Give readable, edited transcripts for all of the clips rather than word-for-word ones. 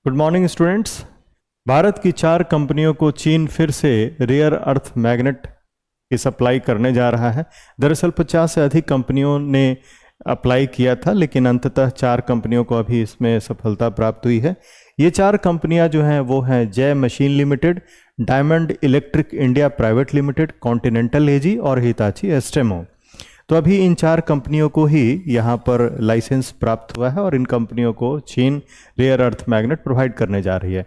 Good morning students. Bharat की 4 कंपनियों को चीन फिर से रेयर अर्थ मैग्नेट की सप्लाई करने जा रहा है। दरअसल 50 से अधिक कंपनियों ने अप्लाई किया था, लेकिन अंततः 4 कंपनियों को अभी इसमें सफलता प्राप्त हुई है। ये 4 कंपनियां जो हैं वो हैं Jai Machine Limited, Diamond Electric India Private Limited, Continental AG और हिताची एस्टेमो। तो अभी इन 4 कंपनियों को ही यहाँ पर लाइसेंस प्राप्त हुआ है और इन कंपनियों को चीन रेयर अर्थ मैग्नेट प्रोवाइड करने जा रही है।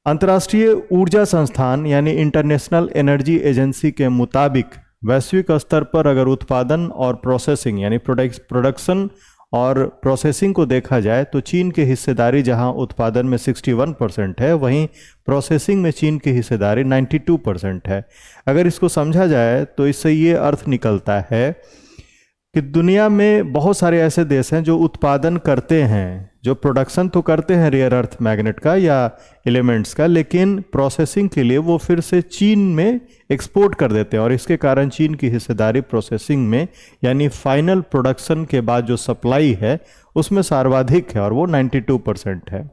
अंतर्राष्ट्रीय ऊर्जा संस्थान यानी इंटरनेशनल एनर्जी एजेंसी के मुताबिक वैश्विक स्तर पर अगर उत्पादन और प्रोसेसिंग यानी प्रोडक्शन और प्रोसेसिंग को देखा जाए तो चीन की हिस्सेदारी जहां उत्पादन में 61% है, वहीं प्रोसेसिंग में चीन की हिस्सेदारी 92% है। अगर इसको समझा जाए तो इससे ये अर्थ निकलता है कि दुनिया में बहुत सारे ऐसे देश हैं जो उत्पादन करते हैं, जो प्रोडक्शन तो करते हैं रेयर अर्थ मैग्नेट का या एलिमेंट्स का, लेकिन प्रोसेसिंग के लिए वो फिर से चीन में एक्सपोर्ट कर देते हैं और इसके कारण चीन की हिस्सेदारी प्रोसेसिंग में यानी फाइनल प्रोडक्शन के बाद जो सप्लाई है उसमें सर्वाधिक है और वो 92% है।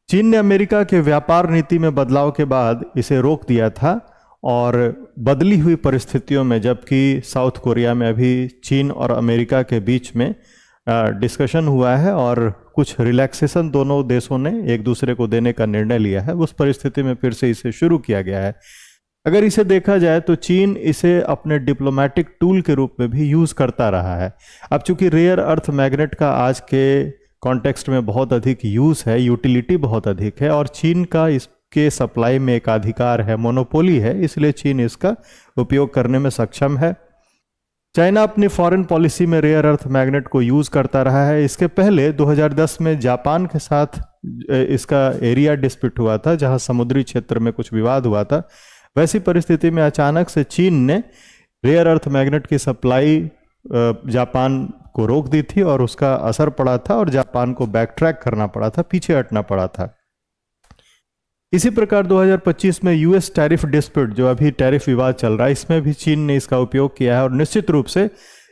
चीन ने अमेरिका के व्यापार नीति में बदलाव के बाद इसे रोक दिया था और बदली हुई परिस्थितियों में, जबकि साउथ कोरिया में अभी चीन और अमेरिका के बीच में डिस्कशन हुआ है और कुछ रिलैक्सेशन दोनों देशों ने एक दूसरे को देने का निर्णय लिया है, उस परिस्थिति में फिर से इसे शुरू किया गया है। अगर इसे देखा जाए तो चीन इसे अपने डिप्लोमेटिक टूल के रूप में भी यूज़ करता रहा है। अब चूंकि रेयर अर्थ मैग्नेट का आज के कॉन्टेक्स्ट में बहुत अधिक यूज़ है, यूटिलिटी बहुत अधिक है और चीन का इसके सप्लाई में एक अधिकार है, मोनोपोली है, इसलिए चीन इसका उपयोग करने में सक्षम है। चाइना अपनी फॉरेन पॉलिसी में रेयर अर्थ मैग्नेट को यूज करता रहा है। इसके पहले 2010 में जापान के साथ इसका एरिया डिस्प्यूट हुआ था, जहां समुद्री क्षेत्र में कुछ विवाद हुआ था। वैसी परिस्थिति में अचानक से चीन ने रेयर अर्थ मैग्नेट की सप्लाई जापान को रोक दी थी और उसका असर पड़ा था और जापान को बैक ट्रैक करना पड़ा था, पीछे हटना पड़ा था। इसी प्रकार 2025 में यूएस टैरिफ डिस्प्यूट, जो अभी टैरिफ विवाद चल रहा है, इसमें भी चीन ने इसका उपयोग किया है और निश्चित रूप से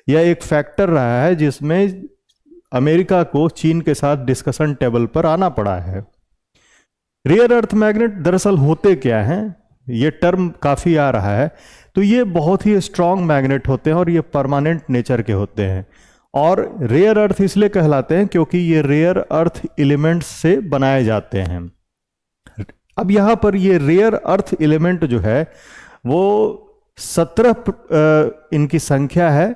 यह एक फैक्टर रहा है जिसमें अमेरिका को चीन के साथ डिस्कशन टेबल पर आना पड़ा है। रेयर अर्थ मैग्नेट दरअसल होते क्या हैं, ये टर्म काफ़ी आ रहा है। तो ये बहुत ही स्ट्रॉन्ग मैग्नेट होते हैं और ये परमानेंट नेचर के होते हैं और रेयर अर्थ इसलिए कहलाते हैं क्योंकि ये रेयर अर्थ एलिमेंट्स से बनाए जाते हैं। अब यहाँ पर ये रेयर अर्थ एलिमेंट जो है वो 17 इनकी संख्या है,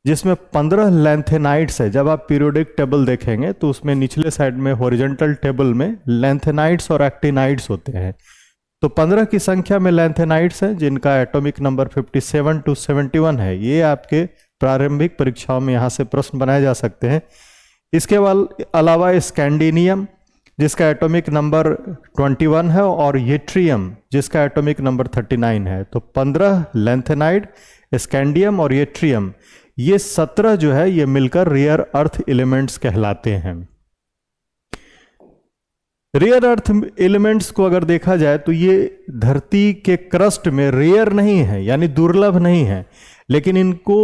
जिसमें 15 लैंथेनाइड्स है। जब आप पीरियोडिक टेबल देखेंगे तो उसमें निचले साइड में हॉरिजॉन्टल टेबल में लैंथेनाइड्स और एक्टिनाइड्स होते हैं। तो 15 की संख्या में लैंथेनाइड्स हैं जिनका एटॉमिक नंबर 57 to 71 है। ये आपके प्रारंभिक परीक्षाओं में यहाँ से प्रश्न बनाए जा सकते हैं। इसके अलावा स्कैंडिनियम जिसका एटॉमिक नंबर 21 है और येट्रियम जिसका एटॉमिक नंबर 39 है। तो 15 लैंथेनाइड, स्कैंडियम और येट्रियम, ये 17 जो है ये मिलकर रेयर अर्थ एलिमेंट्स कहलाते हैं। रेयर अर्थ एलिमेंट्स को अगर देखा जाए तो ये धरती के क्रस्ट में रेयर नहीं है यानी दुर्लभ नहीं है, लेकिन इनको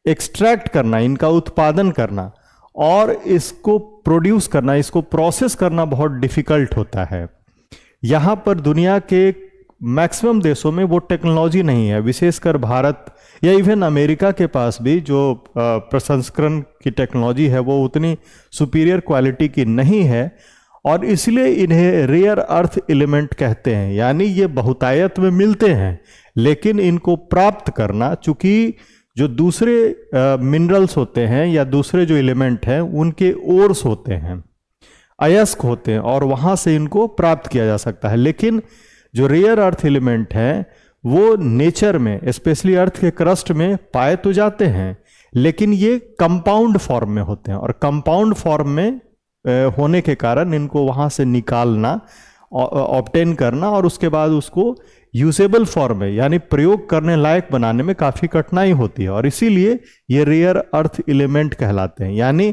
एक्सट्रैक्ट करना, इनका उत्पादन करना और इसको प्रोड्यूस करना, इसको प्रोसेस करना बहुत डिफिकल्ट होता है। यहाँ पर दुनिया के मैक्सिमम देशों में वो टेक्नोलॉजी नहीं है, विशेषकर भारत या इवन अमेरिका के पास भी जो प्रसंस्करण की टेक्नोलॉजी है वो उतनी सुपीरियर क्वालिटी की नहीं है और इसलिए इन्हें रेयर अर्थ एलिमेंट कहते हैं। यानी ये बहुतायत में मिलते हैं, लेकिन इनको प्राप्त करना, चूंकि जो दूसरे मिनरल्स होते हैं या दूसरे जो एलिमेंट हैं उनके ओर्स होते हैं, अयस्क होते हैं और वहाँ से इनको प्राप्त किया जा सकता है। लेकिन जो रेयर अर्थ एलिमेंट हैं वो नेचर में, स्पेशली अर्थ के क्रस्ट में पाए तो जाते हैं, लेकिन ये कंपाउंड फॉर्म में होते हैं और कंपाउंड फॉर्म में होने के कारण इनको वहाँ से निकालना, ऑब्टेन करना और उसके बाद उसको यूजेबल फॉर्म में यानी प्रयोग करने लायक बनाने में काफ़ी कठिनाई होती है और इसीलिए ये रेयर अर्थ एलिमेंट कहलाते हैं। यानी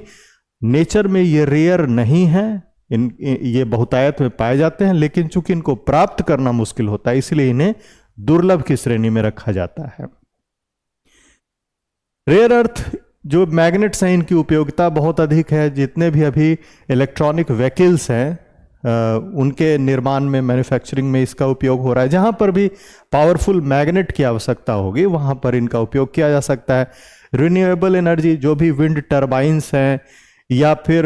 नेचर में ये रेयर नहीं है, ये बहुतायत में पाए जाते हैं, लेकिन चूंकि इनको प्राप्त करना मुश्किल होता है इसलिए इन्हें दुर्लभ की श्रेणी में रखा जाता है। रेयर अर्थ जो मैग्नेट्स हैं इनकी उपयोगिता बहुत अधिक है। जितने भी अभी इलेक्ट्रॉनिक व्हीकल्स हैं उनके निर्माण में, मैन्युफैक्चरिंग में इसका उपयोग हो रहा है। जहाँ पर भी पावरफुल मैग्नेट की आवश्यकता होगी वहाँ पर इनका उपयोग किया जा सकता है। रिन्यूएबल एनर्जी, जो भी विंड टर्बाइंस हैं या फिर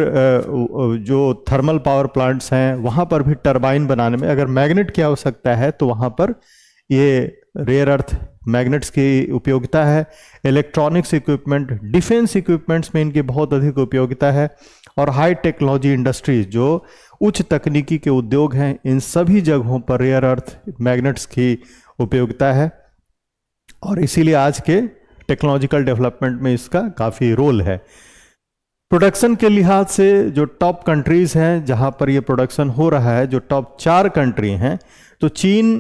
जो थर्मल पावर प्लांट्स हैं, वहाँ पर भी टर्बाइन बनाने में अगर मैग्नेट की आवश्यकता है तो वहाँ पर ये रेयर अर्थ मैग्नेट्स की उपयोगिता है। इलेक्ट्रॉनिक्स इक्विपमेंट, डिफेंस इक्विपमेंट्स में इनकी बहुत अधिक उपयोगिता है। और हाई टेक्नोलॉजी इंडस्ट्रीज, जो उच्च तकनीकी के उद्योग हैं, इन सभी जगहों पर रेयर अर्थ मैग्नेट्स की उपयोगिता है। और इसीलिए आज के टेक्नोलॉजिकल डेवलपमेंट में इसका काफ़ी रोल है। प्रोडक्शन के लिहाज से जो टॉप कंट्रीज हैं जहां पर ये प्रोडक्शन हो रहा है, जो टॉप 4 कंट्री हैं, तो चीन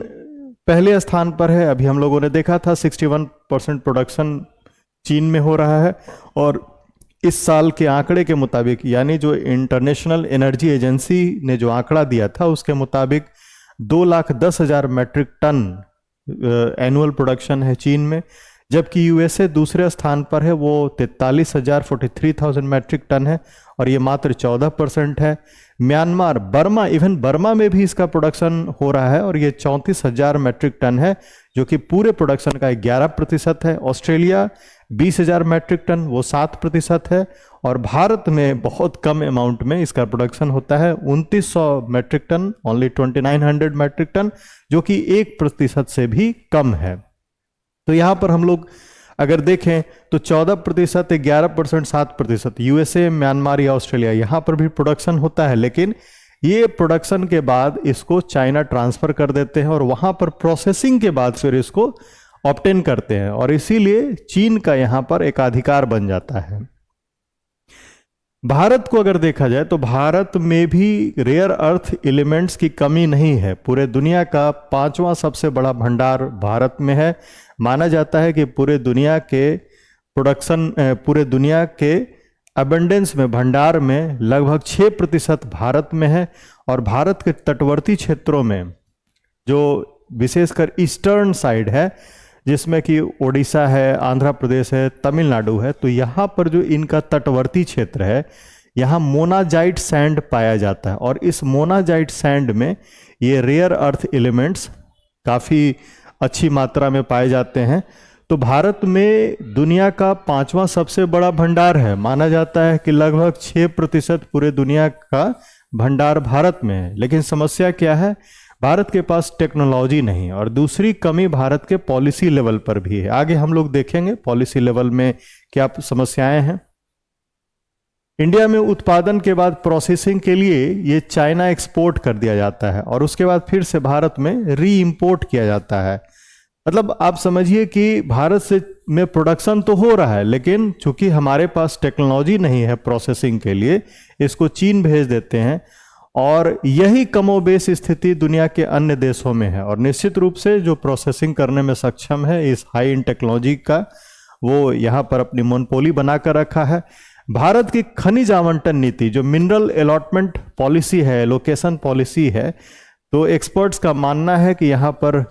पहले स्थान पर है। अभी हम लोगों ने देखा था 61% प्रोडक्शन चीन में हो रहा है। और इस साल के आंकड़े के मुताबिक, यानी जो इंटरनेशनल एनर्जी एजेंसी ने जो आंकड़ा दिया था उसके मुताबिक 2,10,000 मैट्रिक टन एनुअल प्रोडक्शन है चीन में। जबकि यूएसए दूसरे स्थान पर है, वो 43,000 मैट्रिक टन है और ये मात्र 14% है। म्यांमार, बर्मा, इवन बर्मा में भी इसका प्रोडक्शन हो रहा है और ये 34,000 मैट्रिक टन है, जो कि पूरे प्रोडक्शन का 11% है। ऑस्ट्रेलिया 20,000 मैट्रिक टन, वो 7% है। और भारत में बहुत कम अमाउंट में इसका प्रोडक्शन होता है, 2,900 metric tonne, only 2,900 metric tonne, जो कि 1% से भी कम है। तो यहाँ पर हम लोग अगर देखें तो 14%, 11%, 7%, यूएसए, म्यांमार या ऑस्ट्रेलिया, यहाँ पर भी प्रोडक्शन होता है। लेकिन ये प्रोडक्शन के बाद इसको चाइना ट्रांसफर कर देते हैं और वहाँ पर प्रोसेसिंग के बाद फिर इसको ऑब्टेन करते हैं, और इसीलिए चीन का यहाँ पर एकाधिकार बन जाता है। भारत को अगर देखा जाए तो भारत में भी रेयर अर्थ एलिमेंट्स की कमी नहीं है। पूरे दुनिया का 5वां सबसे बड़ा भंडार भारत में है। माना जाता है कि पूरे दुनिया के अबंडेंस में, भंडार में लगभग 6% भारत में है। और भारत के तटवर्ती क्षेत्रों में, जो विशेषकर ईस्टर्न साइड है, जिसमें कि ओडिशा है, आंध्र प्रदेश है, तमिलनाडु है, तो यहाँ पर जो इनका तटवर्ती क्षेत्र है, यहाँ मोनाजाइट सैंड पाया जाता है। और इस मोनाजाइट सैंड में ये रेयर अर्थ एलिमेंट्स काफ़ी अच्छी मात्रा में पाए जाते हैं। तो भारत में दुनिया का 5वां सबसे बड़ा भंडार है। माना जाता है कि लगभग 6% पूरे दुनिया का भंडार भारत में है। लेकिन समस्या क्या है? भारत के पास टेक्नोलॉजी नहीं, और दूसरी कमी भारत के पॉलिसी लेवल पर भी है। आगे हम लोग देखेंगे पॉलिसी लेवल में क्या समस्याएं हैं। इंडिया में उत्पादन के बाद प्रोसेसिंग के लिए ये चाइना एक्सपोर्ट कर दिया जाता है और उसके बाद फिर से भारत में री इंपोर्ट किया जाता है। मतलब आप समझिए कि भारत से में प्रोडक्शन तो हो रहा है, लेकिन चूंकि हमारे पास टेक्नोलॉजी नहीं है प्रोसेसिंग के लिए, इसको चीन भेज देते हैं। और यही कमोबेश स्थिति दुनिया के अन्य देशों में है। और निश्चित रूप से जो प्रोसेसिंग करने में सक्षम है इस हाई एंड टेक्नोलॉजी का, वो यहाँ पर अपनी मोनोपोली बनाकर रखा है। भारत की खनिज आवंटन नीति, जो मिनरल अलॉटमेंट पॉलिसी है, लोकेशन पॉलिसी है, तो एक्सपर्ट्स का मानना है कि यहाँ पर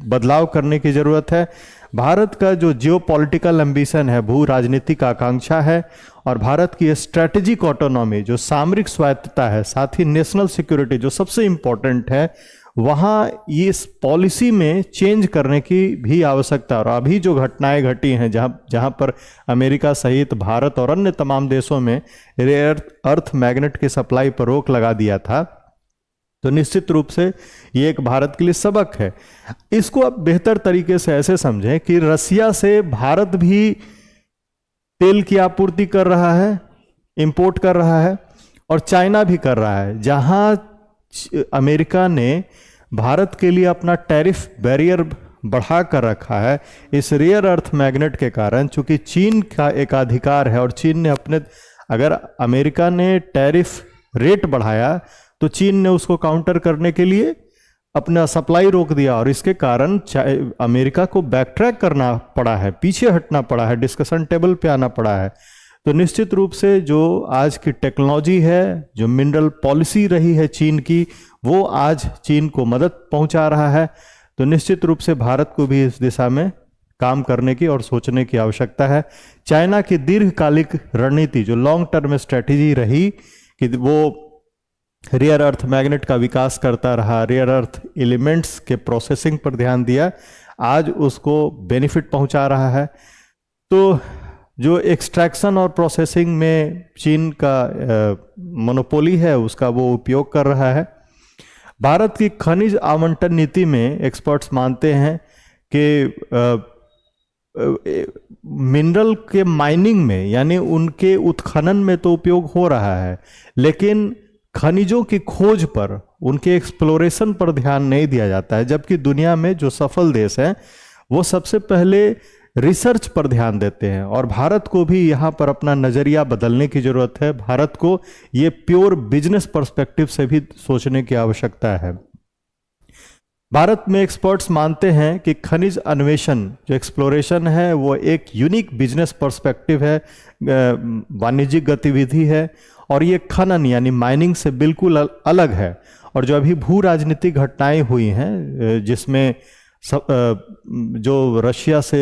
बदलाव करने की जरूरत है। भारत का जो जियोपॉलिटिकल एम्बिशन है, भू राजनीतिक आकांक्षा है, और भारत की स्ट्रेटेजिक ऑटोनॉमी, जो सामरिक स्वायत्तता है, साथ ही नेशनल सिक्योरिटी जो सबसे इंपॉर्टेंट है, वहाँ ये इस पॉलिसी में चेंज करने की भी आवश्यकता। और अभी जो घटनाएं घटी हैं, जहाँ पर अमेरिका सहित भारत और अन्य तमाम देशों में रेयर अर्थ मैग्नेट की सप्लाई पर रोक लगा दिया था, तो निश्चित रूप से ये एक भारत के लिए सबक है। इसको आप बेहतर तरीके से ऐसे समझें कि रसिया से भारत भी तेल की आपूर्ति कर रहा है, इंपोर्ट कर रहा है, और चाइना भी कर रहा है। जहां अमेरिका ने भारत के लिए अपना टैरिफ बैरियर बढ़ा कर रखा है, इस रेयर अर्थ मैग्नेट के कारण, चूंकि चीन का एकाधिकार है और चीन ने अपने, अगर अमेरिका ने टैरिफ रेट बढ़ाया तो चीन ने उसको काउंटर करने के लिए अपना सप्लाई रोक दिया, और इसके कारण अमेरिका को बैक ट्रैक करना पड़ा है, पीछे हटना पड़ा है, डिस्कशन टेबल पे आना पड़ा है। तो निश्चित रूप से जो आज की टेक्नोलॉजी है, जो मिनरल पॉलिसी रही है चीन की, वो आज चीन को मदद पहुंचा रहा है। तो निश्चित रूप से भारत को भी इस दिशा में काम करने की और सोचने की आवश्यकता है। चाइना की दीर्घकालिक रणनीति जो लॉन्ग टर्म स्ट्रेटेजी रही कि वो रेयर अर्थ मैग्नेट का विकास करता रहा, रेयर अर्थ एलिमेंट्स के प्रोसेसिंग पर ध्यान दिया, आज उसको बेनिफिट पहुंचा रहा है। तो जो एक्सट्रैक्शन और प्रोसेसिंग में चीन का मोनोपोली है उसका वो उपयोग कर रहा है। भारत की खनिज आवंटन नीति में एक्सपर्ट्स मानते हैं कि मिनरल के माइनिंग में यानी उनके उत्खनन में तो उपयोग हो रहा है, लेकिन खनिजों की खोज पर, उनके एक्सप्लोरेशन पर ध्यान नहीं दिया जाता है। जबकि दुनिया में जो सफल देश हैं वो सबसे पहले रिसर्च पर ध्यान देते हैं, और भारत को भी यहाँ पर अपना नज़रिया बदलने की ज़रूरत है। भारत को ये प्योर बिजनेस पर्सपेक्टिव से भी सोचने की आवश्यकता है। भारत में एक्सपर्ट्स मानते हैं कि खनिज अन्वेषण जो एक्सप्लोरेशन है वो एक यूनिक बिजनेस पर्सपेक्टिव है, वाणिज्यिक गतिविधि है, और ये खनन यानी माइनिंग से बिल्कुल अलग है। और जो अभी भू राजनीतिक घटनाएं हुई हैं जिसमें जो रशिया से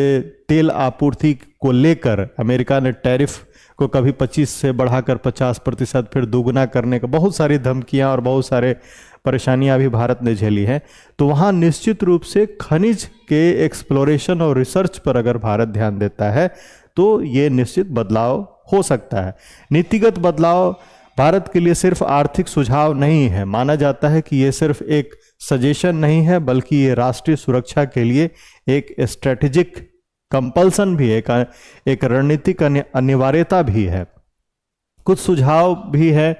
तेल आपूर्ति को लेकर अमेरिका ने टैरिफ को कभी 25 से बढ़ाकर 50% फिर दोगुना करने का बहुत सारी धमकियां और बहुत सारे परेशानियां भी भारत ने झेली हैं, तो वहाँ निश्चित रूप से खनिज के एक्सप्लोरेशन और रिसर्च पर अगर भारत ध्यान देता है तो ये निश्चित बदलाव हो सकता है। नीतिगत बदलाव भारत के लिए सिर्फ आर्थिक सुझाव नहीं है, माना जाता है कि ये सिर्फ एक सजेशन नहीं है, बल्कि ये राष्ट्रीय सुरक्षा के लिए एक स्ट्रेटेजिक कंपल्सन भी है, एक रणनीतिक अनिवार्यता भी है। कुछ सुझाव भी है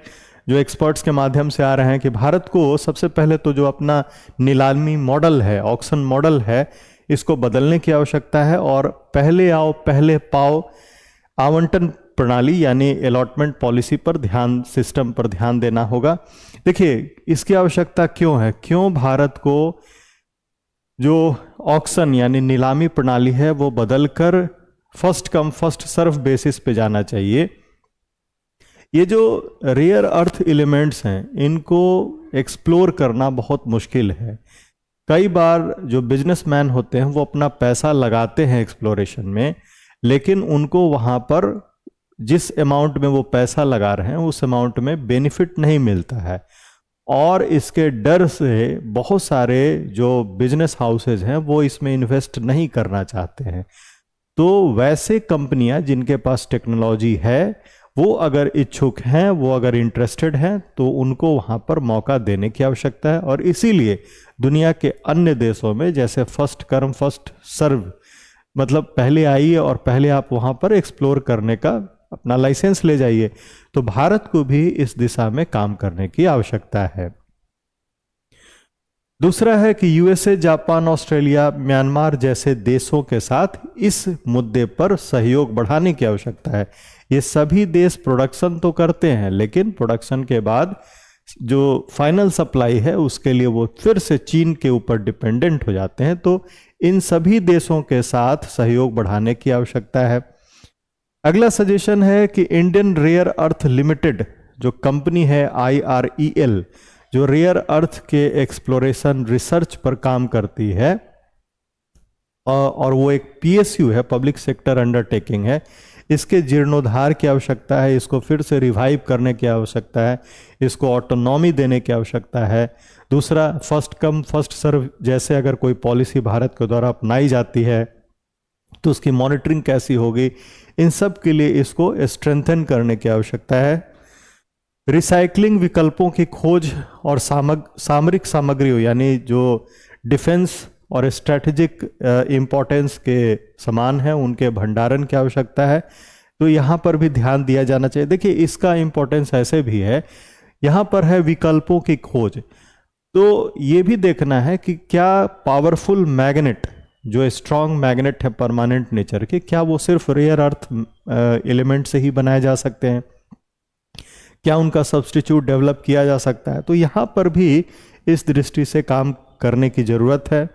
जो एक्सपर्ट्स के माध्यम से आ रहे हैं कि भारत को सबसे पहले तो जो अपना नीलामी मॉडल है, ऑक्शन मॉडल है, इसको बदलने की आवश्यकता है, और पहले आओ पहले पाओ आवंटन प्रणाली यानी अलॉटमेंट पॉलिसी पर ध्यान, सिस्टम पर ध्यान देना होगा। देखिए इसकी आवश्यकता क्यों है, क्यों भारत को जो ऑक्शन यानी नीलामी प्रणाली है वो बदलकर first come first serve basis पे जाना चाहिए। ये जो रेयर अर्थ एलिमेंट्स हैं इनको एक्सप्लोर करना बहुत मुश्किल है। कई बार जो बिजनेसमैन होते हैं वो अपना पैसा लगाते हैं एक्सप्लोरेशन में, लेकिन उनको वहाँ पर जिस अमाउंट में वो पैसा लगा रहे हैं उस अमाउंट में बेनिफिट नहीं मिलता है, और इसके डर से बहुत सारे जो बिजनेस हाउसेज हैं वो इसमें इन्वेस्ट नहीं करना चाहते हैं। तो वैसे कंपनियां जिनके पास टेक्नोलॉजी है वो अगर इच्छुक हैं, वो अगर इंटरेस्टेड हैं, तो उनको वहाँ पर मौका देने की आवश्यकता है। और इसीलिए दुनिया के अन्य देशों में जैसे फर्स्ट कम फर्स्ट सर्व, मतलब पहले आइए और पहले आप वहाँ पर एक्सप्लोर करने का अपना लाइसेंस ले जाइए, तो भारत को भी इस दिशा में काम करने की आवश्यकता है। दूसरा है कि यूएसए, जापान, ऑस्ट्रेलिया, म्यांमार जैसे देशों के साथ इस मुद्दे पर सहयोग बढ़ाने की आवश्यकता है। ये सभी देश प्रोडक्शन तो करते हैं, लेकिन प्रोडक्शन के बाद जो फाइनल सप्लाई है उसके लिए वो फिर से चीन के ऊपर डिपेंडेंट हो जाते हैं। तो इन सभी देशों के साथ सहयोग बढ़ाने की आवश्यकता है। अगला सजेशन है कि इंडियन रेयर अर्थ लिमिटेड जो कंपनी है IREL, जो रेयर अर्थ के एक्सप्लोरेशन रिसर्च पर काम करती है, और वो एक PSU है, पब्लिक सेक्टर अंडरटेकिंग है, इसके जीर्णोद्धार की आवश्यकता है, इसको फिर से रिवाइव करने की आवश्यकता है, इसको ऑटोनॉमी देने की आवश्यकता है। दूसरा, फर्स्ट कम फर्स्ट सर्व जैसे अगर कोई पॉलिसी भारत के द्वारा अपनाई जाती है तो उसकी मॉनिटरिंग कैसी होगी, इन सब के लिए इसको स्ट्रेंथन करने की आवश्यकता है। रिसाइकलिंग विकल्पों की खोज और सामरिक सामग्रियों यानी जो डिफेंस और स्ट्रैटेजिक इम्पोर्टेंस के समान है उनके भंडारण की आवश्यकता है। तो यहाँ पर भी ध्यान दिया जाना चाहिए। देखिए इसका इम्पोर्टेंस ऐसे भी है, यहाँ पर है विकल्पों की खोज, तो ये भी देखना है कि क्या पावरफुल मैग्नेट जो स्ट्रॉन्ग मैग्नेट है परमानेंट नेचर के, क्या वो सिर्फ रेयर अर्थ एलिमेंट से ही बनाए जा सकते हैं, क्या उनका सब्स्टिट्यूट डेवलप किया जा सकता है। तो यहाँ पर भी इस दृष्टि से काम करने की ज़रूरत है।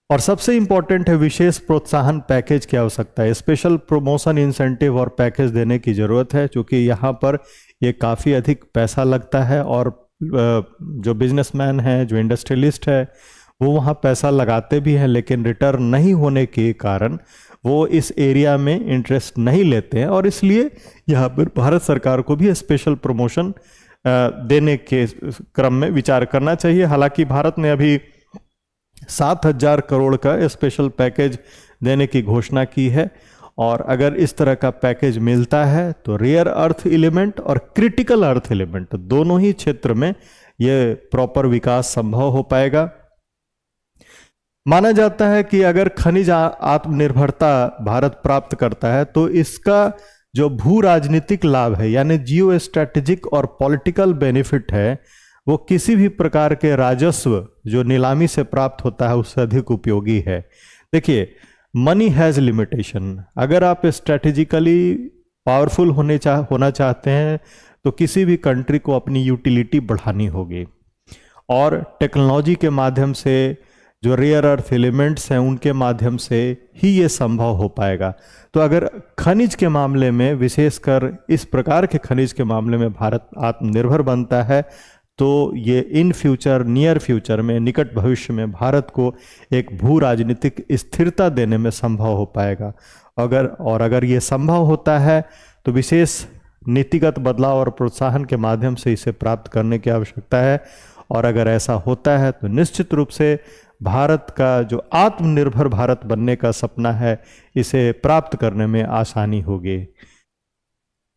और सबसे इंपॉर्टेंट है विशेष प्रोत्साहन पैकेज की आवश्यकता है, स्पेशल प्रमोशन इंसेंटिव और पैकेज देने की ज़रूरत है, क्योंकि यहाँ पर ये काफ़ी अधिक पैसा लगता है और जो बिजनेसमैन है, जो इंडस्ट्रियलिस्ट है, वो वहाँ पैसा लगाते भी हैं, लेकिन रिटर्न नहीं होने के कारण वो इस एरिया में इंटरेस्ट नहीं लेते हैं, और इसलिए यहाँ पर भारत सरकार को भी स्पेशल प्रमोशन देने के क्रम में विचार करना चाहिए। हालांकि भारत ने अभी 7,000 करोड़ का स्पेशल पैकेज देने की घोषणा की है, और अगर इस तरह का पैकेज मिलता है तो रेयर अर्थ एलिमेंट और क्रिटिकल अर्थ एलिमेंट दोनों ही क्षेत्र में ये प्रॉपर विकास संभव हो पाएगा। माना जाता है कि अगर खनिज आत्मनिर्भरता भारत प्राप्त करता है तो इसका जो भू राजनीतिक लाभ है, यानी जियो स्ट्रेटेजिक और पॉलिटिकल बेनिफिट है, वो किसी भी प्रकार के राजस्व जो नीलामी से प्राप्त होता है उससे अधिक उपयोगी है। देखिए, मनी हैज़ लिमिटेशन। अगर आप स्ट्रेटेजिकली पावरफुल होना चाहते हैं तो किसी भी कंट्री को अपनी यूटिलिटी बढ़ानी होगी, और टेक्नोलॉजी के माध्यम से, जो रेयर अर्थ एलिमेंट्स हैं उनके माध्यम से ही ये संभव हो पाएगा। तो अगर खनिज के मामले में, विशेषकर इस प्रकार के खनिज के मामले में भारत आत्मनिर्भर बनता है तो ये इन फ्यूचर, नियर फ्यूचर में, निकट भविष्य में भारत को एक भू राजनीतिक स्थिरता देने में संभव हो पाएगा। अगर ये संभव होता है तो विशेष नीतिगत बदलाव और प्रोत्साहन के माध्यम से इसे प्राप्त करने की आवश्यकता है, और अगर ऐसा होता है तो निश्चित रूप से भारत का जो आत्मनिर्भर भारत बनने का सपना है, इसे प्राप्त करने में आसानी होगी।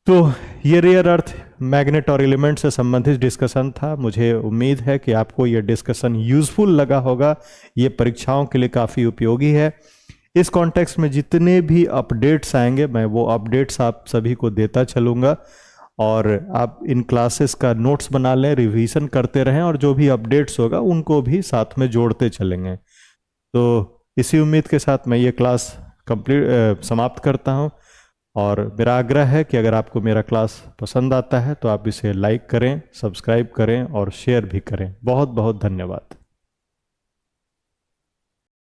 तो ये रेयर अर्थ, मैग्नेट और एलिमेंट से संबंधित डिस्कशन था। मुझे उम्मीद है कि आपको ये डिस्कशन यूजफुल लगा होगा, ये परीक्षाओं के लिए काफ़ी उपयोगी है। इस कॉन्टेक्स्ट में जितने भी अपडेट्स आएंगे मैं वो अपडेट्स आप सभी को देता चलूँगा, और आप इन क्लासेस का नोट्स बना लें, रिवीजन करते रहें, और जो भी अपडेट्स होगा उनको भी साथ में जोड़ते चलेंगे। तो इसी उम्मीद के साथ मैं ये क्लास समाप्त करता हूँ, और मेरा आग्रह है कि अगर आपको मेरा क्लास पसंद आता है तो आप इसे लाइक करें, सब्सक्राइब करें और शेयर भी करें। बहुत बहुत धन्यवाद।